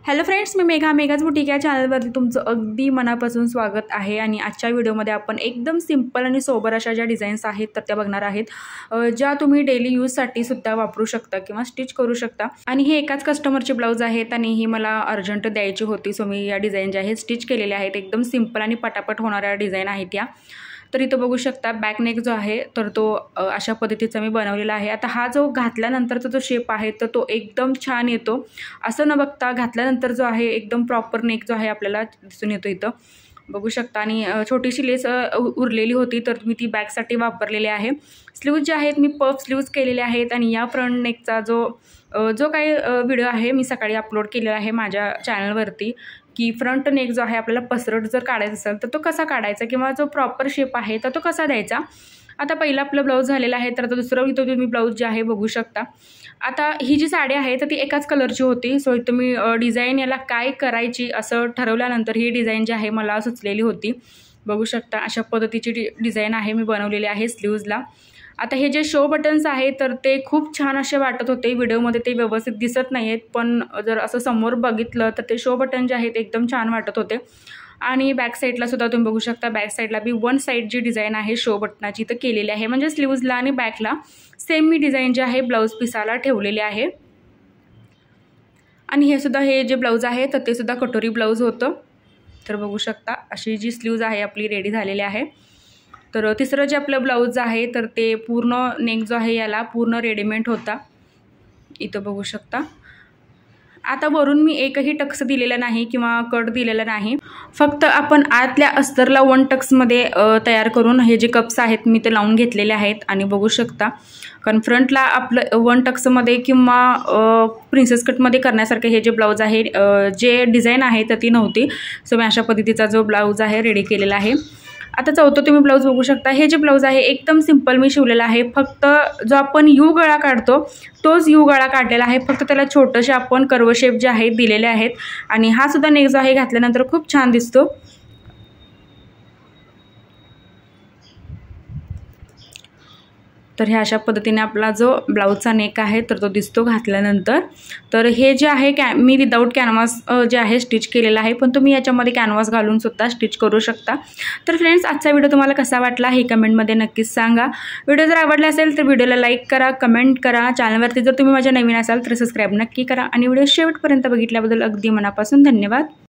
Hello friends, मी मेघाज boutique या चॅनलवरती तुमचं अगदी मनापासून स्वागत आहे। आणि आजच्या व्हिडिओमध्ये आपण एकदम सिंपल आणि सोबर अशा ज्या डिझाईन्स आहेत तर त्या बघणार आहेत, ज्या तुम्ही डेली यूजसाठी सुद्धा वापरू शकता किंवा स्टिच करू शकता। आणि हे एकाच कस्टमरचे ब्लाऊज आहेत आणि ही मला अर्जंट द्यायची होती, सो मी या डिझाईन ज्या आहेत स्टिच केलेल्या आहेत। एकदम सिंपल आणि पटापट होणाऱ्या डिझाईन आहेत या। तर इथं बघू शकता बॅक नेक जो आहे तर तो अशा पद्धतीचा मी बनवलेला आहे। आता हा जो घातल्यानंतरचा जो शेप आहे तर तो एकदम छान येतो, असं न बघता घातल्यानंतर जो आहे एकदम प्रॉपर नेक जो आहे आपल्याला दिसून येतो इथं बघू शकता। आणि छोटीशी लेस उरलेली होती तर मी ती बॅकसाठी वापरलेली आहे। स्लीव्ज जे आहेत मी पफ स्लीव्ज केलेले आहेत। आणि या फ्रंट नेकचा जो काही व्हिडिओ आहे मी सकाळी अपलोड केलेला आहे माझ्या चॅनलवरती, की फ्रंट नेक जो आहे आपल्याला पसरट जर काढायचा असेल तर तो कसा काढायचा किंवा जो प्रॉपर शेप आहे तर तो कसा द्यायचा। आता पहिला आपलं ब्लाऊज झालेला आहे तर आता दुसरं इथं तुम्ही ब्लाऊज जे आहे बघू शकता। आता ही जी साडी आहे तर ती एकाच कलरची होती, सो इथं मी डिझाईन याला काय करायची असं ठरवल्यानंतर ही डिझाईन जी आहे मला सुचलेली होती। बघू शकता अशा पद्धतीची डिझाईन आहे मी बनवलेली आहे स्लीव्जला। आता हे जे शो बटन्स आहे तर ते खूप छान असे वाटत होते, व्हिडिओमध्ये ते व्यवस्थित दिसत नाही आहेत, पण जर असं समोर बघितलं तर ते शो बटन जे आहेत एकदम छान वाटत होते। आणि बॅक साईडला सुद्धा तुम्ही बघू शकता, बॅक साईडला बी वन साईड जी डिझाईन आहे शो बटनाची तर केलेली आहे, म्हणजे स्लीव्जला आणि बॅकला सेम मी डिझाईन जे आहे ब्लाऊज पिसाला ठेवलेले आहे। आणि हे सुद्धा हे जे ब्लाऊज आहे तर ते सुद्धा कटोरी ब्लाऊज होतं। तर बघू शकता अशी जी स्लीव्ज आहे आपली रेडी झालेली आहे। तर तिसरं जे आपलं ब्लाऊज आहे तर ते पूर्ण नेक जो आहे याला पूर्ण रेडीमेड होता, इथं बघू शकता। आता वरून मी एकही टक्स दिलेला नाही किंवा कट दिलेला नाही, फक्त आपण आतल्या अस्तरला वन टक्समध्ये तयार करून हे जे कप्स आहेत मी ते लावून घेतलेले आहेत। आणि बघू शकता कारण फ्रंटला आपलं वन टक्समध्ये किंवा प्रिन्सेस कटमध्ये करण्यासारखे हे जे ब्लाऊज आहे जे डिझाईन आहे तर ती नव्हती, सो मी अशा पद्धतीचा जो ब्लाऊज आहे रेडी केलेला आहे। आता चौथं तुम्ही ब्लाऊज बघू शकता, हे जे ब्लाऊज आहे एकदम सिंपल मी शिवलेला आहे, फक्त जो आपण यू गळा काढतो तोच यू गळा काढलेला आहे, फक्त त्याला छोटेसे आपण कर्व शेप जे आहेत दिलेले आहेत। आणि हा सुद्धा नेक जो आहे घातल्यानंतर खूप छान दिसतो। तर ह्या अशा पद्धतीने आपला जो ब्लाऊजचा नेक आहे तर तो दिसतो घातल्यानंतर। तर हे जे आहे मी विदाऊट कॅनव्हास जे आहे स्टिच केलेला आहे, पण तुम्ही याच्यामध्ये कॅनव्हास घालून सुद्धा स्टिच करू शकता। तर फ्रेंड्स आजचा व्हिडिओ तुम्हाला कसा वाटला हे कमेंटमध्ये नक्कीच सांगा। व्हिडिओ जर आवडला असेल तर व्हिडिओला लाईक करा, कमेंट करा, चॅनलवरती जर तुम्ही माझ्या नवीन असाल तर सबस्क्राईब नक्की करा। आणि व्हिडिओ शेवटपर्यंत बघितल्याबद्दल अगदी मनापासून धन्यवाद।